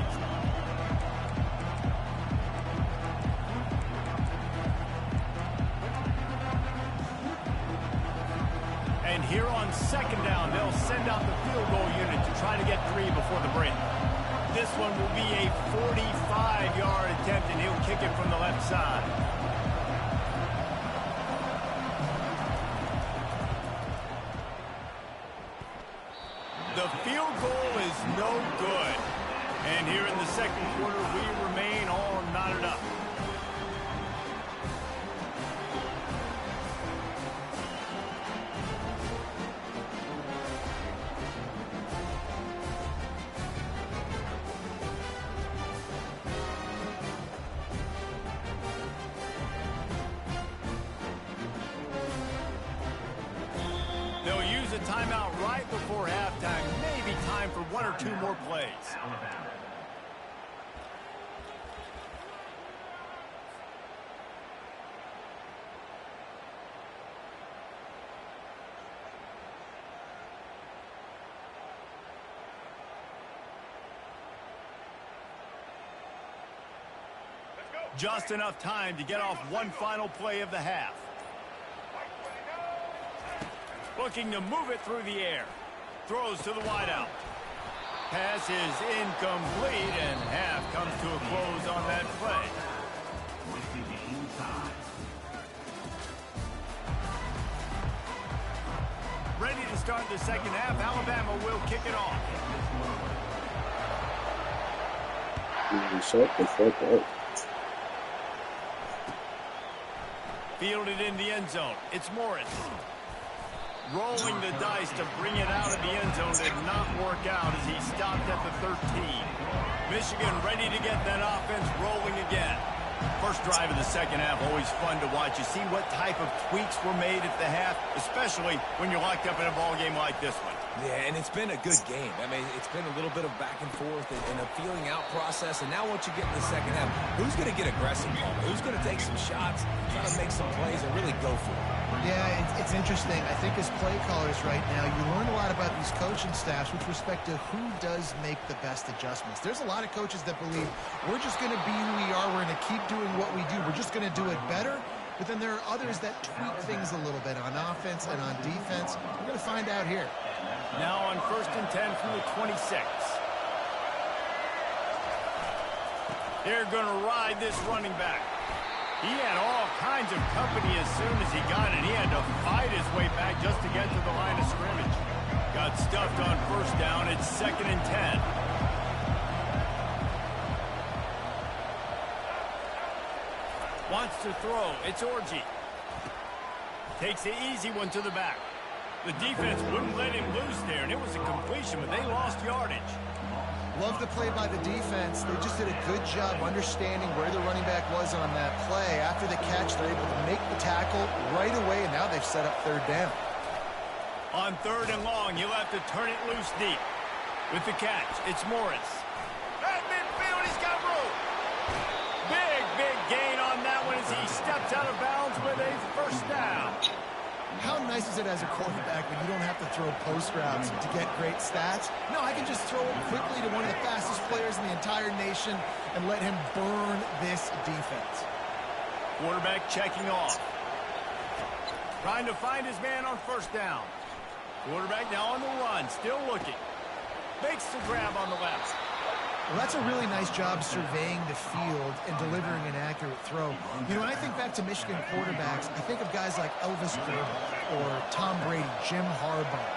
And here on second down, they'll send out the field goal unit to try to get 3 before the break. This one will be a 45-yard attempt, and he'll kick it from the left side. The field goal is no good. And here in the second quarter, we remain all knotted up. a timeout right before halftime. Maybe time for one or two more plays. Alabama. Just enough time to get off one final play of the half. Looking to move it through the air. Throws to the wideout. Pass is incomplete, and half comes to a close on that play. With the game time. Ready to start the second half. Alabama will kick it off. Shut the fuck up. Fielded in the end zone. It's Morris. Rolling the dice to bring it out of the end zone did not work out as he stopped at the 13. Michigan ready to get that offense rolling again. First drive of the second half, always fun to watch. You see what type of tweaks were made at the half, especially when you're locked up in a ball game like this one. Yeah, and it's been a good game. I mean, it's been a little bit of back and forth and a feeling out process. And now once you get in the second half, who's going to get aggressive, Paul? Who's going to take some shots, try to make some plays, and really go for it? Yeah, it's interesting. I think as play callers right now, you learn a lot about these coaching staffs with respect to who does make the best adjustments. There's a lot of coaches that believe we're just going to be who we are. We're going to keep doing what we do. We're just going to do it better. But then there are others that tweak things a little bit on offense and on defense. We're going to find out here. Now on 1st and 10 from the 26. They're going to ride this running back. He had all kinds of company as soon as he got it. He had to fight his way back just to get to the line of scrimmage. Got stuffed on 1st down. It's 2nd and 10. Wants to throw. It's Orji. Takes the easy one to the back. The defense wouldn't let him loose there, and it was a completion, but they lost yardage. Love the play by the defense. They just did a good job understanding where the running back was on that play. After the catch, they're able to make the tackle right away, and now they've set up 3rd down. On 3rd and long, he'll have to turn it loose deep. With the catch, it's Morris. At midfield, he's got room. Big gain on that one as he steps out of bounds with a 1st down. How nice is it as a quarterback when you don't have to throw post routes to get great stats? No, I can just throw it quickly to one of the fastest players in the entire nation and let him burn this defense. Quarterback checking off. Trying to find his man on 1st down. Quarterback now on the run, still looking. Makes the grab on the left. Well, that's a really nice job surveying the field and delivering an accurate throw. You know, when I think back to Michigan quarterbacks, I think of guys like Elvis Grable or Tom Brady, Jim Harbaugh,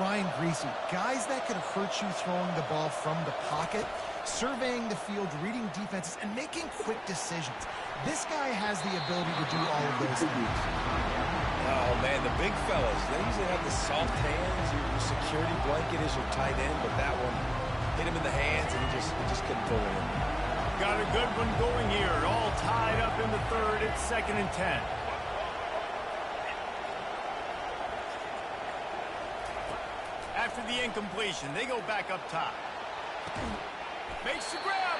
Brian Griese, guys that could hurt you throwing the ball from the pocket, surveying the field, reading defenses, and making quick decisions. This guy has the ability to do all of those things. Oh, man, the big fellas, they usually have the soft hands. Your security blanket is your tight end, but that one hit him in the hands, and he just couldn't pull it in. Got a good one going here. All tied up in the 3rd. It's 2nd and 10. After the incompletion, they go back up top. Makes the grab.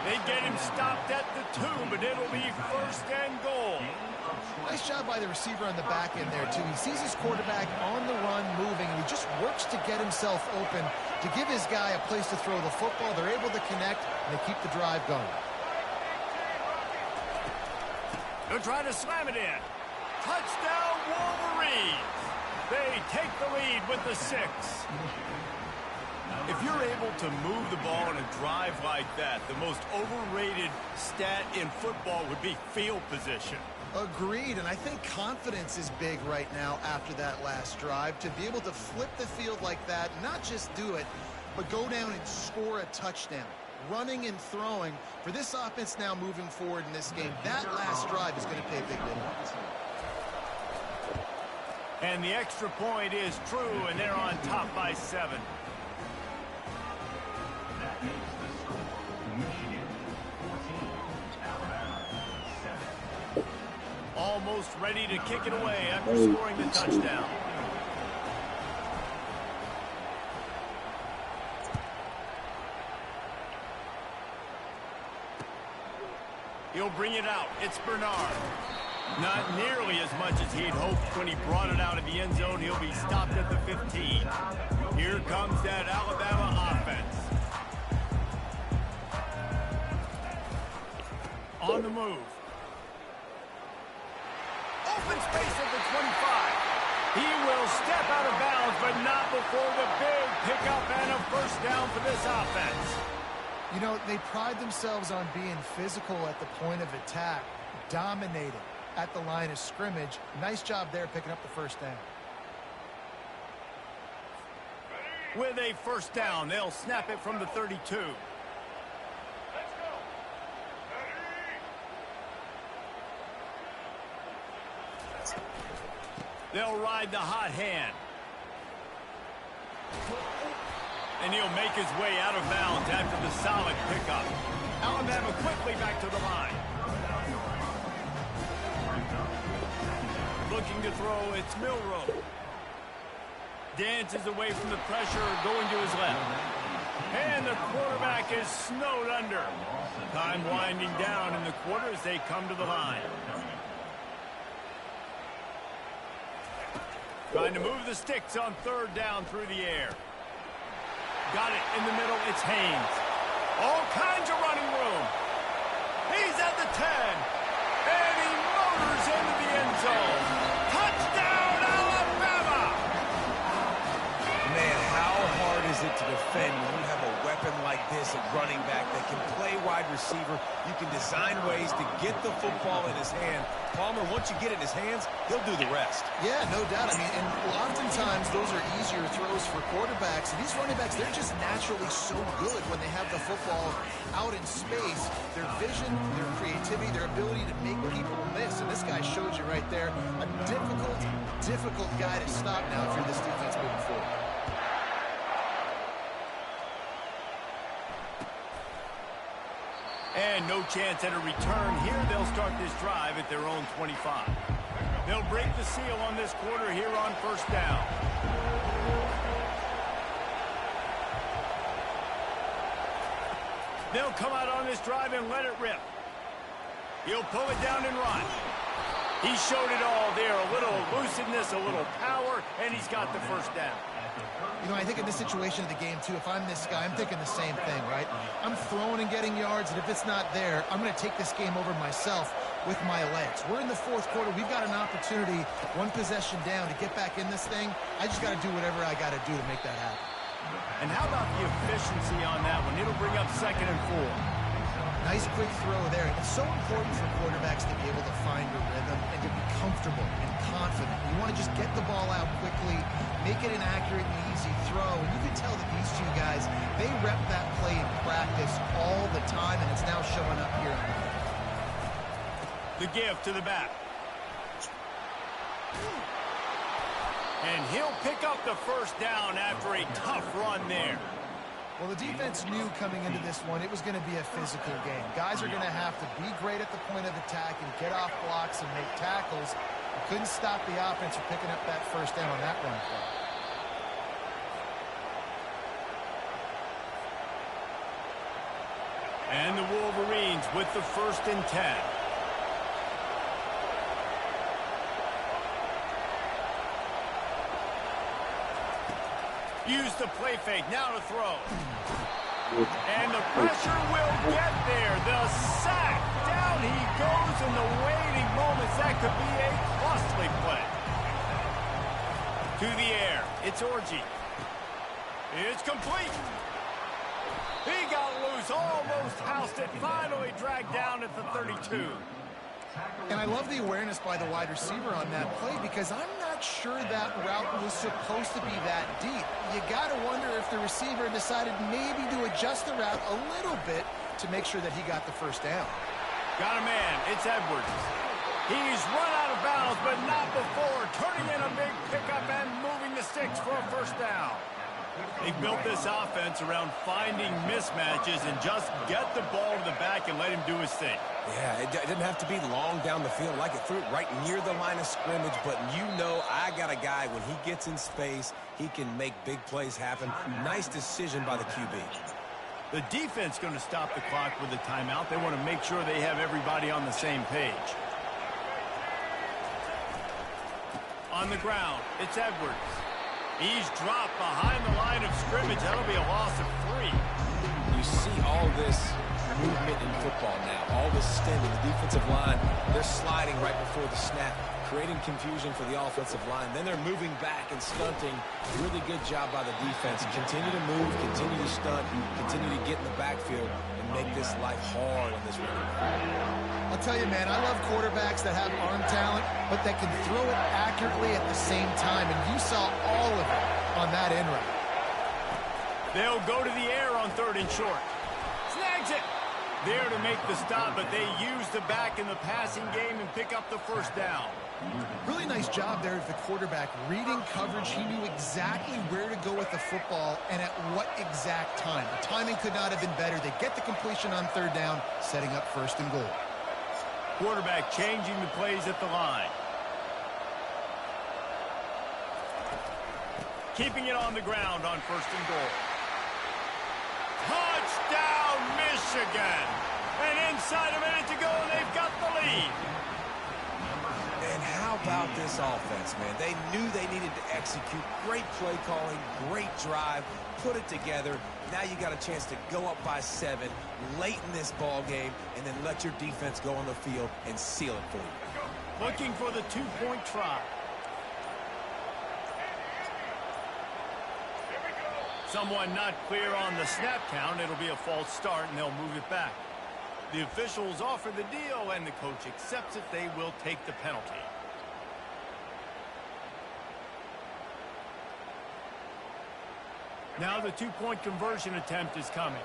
They get him stopped at the 2, but it'll be 1st and goal. Nice job by the receiver on the back end there, too. He sees his quarterback on the run moving, and he just works to get himself open to give his guy a place to throw the football. They're able to connect, and they keep the drive going. They're trying to slam it in. Touchdown, Wolverines. They take the lead with the 6. If you're able to move the ball in a drive like that, the most overrated stat in football would be field position. Agreed, and I think confidence is big right now after that last drive. To be able to flip the field like that, not just do it, but go down and score a touchdown. Running and throwing, for this offense now moving forward in this game, that last drive is going to pay big dividends. And the extra point is true, and they're on top by 7. That makes the score Michigan 14, Alabama 7. Almost ready to kick it away after scoring the touchdown. He'll bring it out. It's Bernard. Not nearly as much as he'd hoped when he brought it out of the end zone. He'll be stopped at the 15. Here comes that Alabama offense. On the move. Open space at the 25. He will step out of bounds, but not before the big pickup and a first down for this offense. You know, they pride themselves on being physical at the point of attack, dominating at the line of scrimmage. Nice job there picking up the first down. With a first down, they'll snap it from the 32. They'll ride the hot hand. And he'll make his way out of bounds after the solid pickup. Alabama quickly back to the line. Looking to throw, it's Milroe. Dances away from the pressure, going to his left. And the quarterback is snowed under. Time winding down in the quarter as they come to the line. Trying to move the sticks on third down through the air. Got it in the middle. It's Haynes. All kinds of running room. He's at the 10. And he motors into the end zone. Touchdown, Alabama! Man, how hard is it to defend when you have a weapon like this at running back that can play wide receiver? You can design ways to get the football in his hand. Palmer, once you get it in his hands, he'll do the rest. Yeah, no doubt. I mean, and oftentimes those are easier throws for quarterbacks. And these running backs, they're just naturally so good when they have the football out in space. Their vision, their creativity, their ability to make people miss. And this guy showed you right there. A difficult guy to stop now if you're this defense moving forward. And no chance at a return here. They'll start this drive at their own 25. They'll break the seal on this quarter here on first down. They'll come out on this drive and let it rip. He'll pull it down and run. He showed it all there. A little elusiveness, a little power, and he's got the first down. You know, I think in this situation of the game, too, if I'm this guy, I'm thinking the same thing, right? I'm throwing and getting yards, and if it's not there, I'm going to take this game over myself with my legs. We're in the fourth quarter. We've got an opportunity, one possession down, to get back in this thing. I just got to do whatever I got to do to make that happen. And how about the efficiency on that one? It'll bring up 2nd and 4. Nice quick throw there. It's so important for quarterbacks to be able to find a rhythm and to be comfortable and confident. You want to just get the ball out quickly, make it an accurate and easy throw. And you can tell that these two guys, they rep that play in practice all the time, and it's now showing up here. The give to the back. And he'll pick up the first down after a tough run there. Well, the defense knew coming into this one it was going to be a physical game. Guys are going to have to be great at the point of attack and get off blocks and make tackles. You couldn't stop the offense from picking up that first down on that run play. And the Wolverines with the 1st and 10. Use the play fake, now to throw. And the pressure will get there. The sack. Down he goes in the waiting moments. That could be a costly play. To the air. It's Orji. It's complete. He got loose, almost housed it, finally dragged down at the 32. And I love the awareness by the wide receiver on that play because I'm not sure that route was supposed to be that deep. You got to wonder if the receiver decided maybe to adjust the route a little bit to make sure that he got the first down. Got a man. It's Edwards. He's run out of bounds, but not before turning in a big pickup and moving the sticks for a first down. They built this offense around finding mismatches and just get the ball to the back and let him do his thing. Yeah, it didn't have to be long down the field. Like it threw it right near the line of scrimmage, but you know I got a guy, when he gets in space, he can make big plays happen. Nice decision by the QB. The defense going to stop the clock with a timeout. They want to make sure they have everybody on the same page. On the ground, it's Edwards. He's dropped behind the line of scrimmage. That'll be a loss of 3. You see all this movement in football now, all this stemming. The defensive line, they're sliding right before the snap, creating confusion for the offensive line. Then they're moving back and stunting. Really good job by the defense. Continue to move, continue to stunt, continue to get in the backfield and make this life hard on this running back. I'll tell you, man, I love quarterbacks that have arm talent, but that can throw it accurately at the same time, and you saw all of it on that end route. They'll go to the air on 3rd and short. Snags it. There to make the stop, but they use the back in the passing game and pick up the first down. Really nice job there of the quarterback. Reading coverage, he knew exactly where to go with the football and at what exact time. The timing could not have been better. They get the completion on 3rd down, setting up 1st and goal. Quarterback changing the plays at the line. Keeping it on the ground on 1st and goal. Touchdown, Michigan! And inside a minute to go, and they've got the lead. And how about this offense, man? They knew they needed to execute. Great play calling, great drive, put it together. Now you got a chance to go up by 7 late in this ball game and then let your defense go on the field and seal it for you. Looking for the 2-point try. Someone not clear on the snap count. It'll be a false start, and they'll move it back. The officials offer the deal, and the coach accepts it. They will take the penalty. Now the 2-point conversion attempt is coming.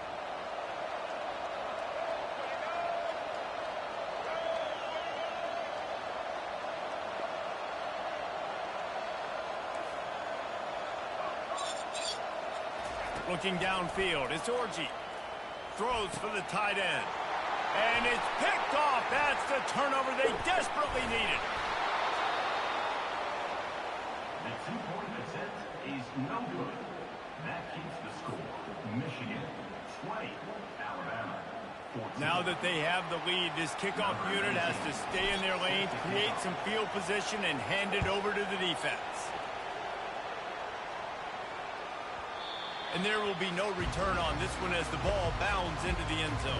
Looking downfield, it's Orji. Throws for the tight end. And it's picked off. That's the turnover they desperately needed. The 2-point attempt is no good. That keeps the score. Michigan 20, Alabama 14. Now that they have the lead, this kickoff unit has to stay in their lane, create some field position, and hand it over to the defense. And there will be no return on this one as the ball bounds into the end zone.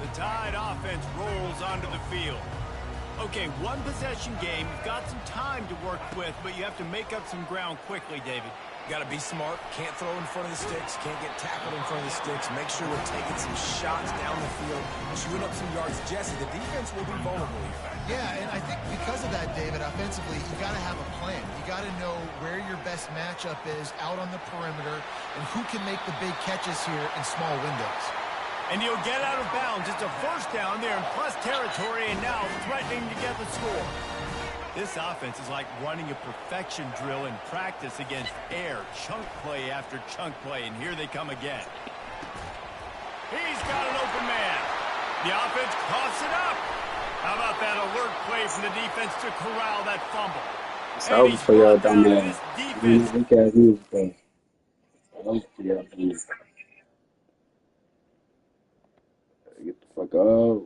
The Tide offense rolls onto the field. Okay, 1 possession game. You've got some time to work with, but you have to make up some ground quickly, David. Got to be smart. Can't throw in front of the sticks. Can't get tackled in front of the sticks. Make sure we're taking some shots down the field, chewing up some yards. Jesse, the defense will be vulnerable here. Yeah, and I think because of that, David, offensively, you got to have a plan. You got to know where your best matchup is out on the perimeter and who can make the big catches here in small windows. And he'll get out of bounds. It's a 1st down there in plus territory, and now threatening to get the score. This offense is like running a perfection drill in practice against air. Chunk play after chunk play, and here they come again. He's got an open man. The offense coughs it up. How about that alert play from the defense to corral that fumble? That was for y'all dumb ass. Weak ass music, though. That was for y'all dumb ass. Get the fuck out.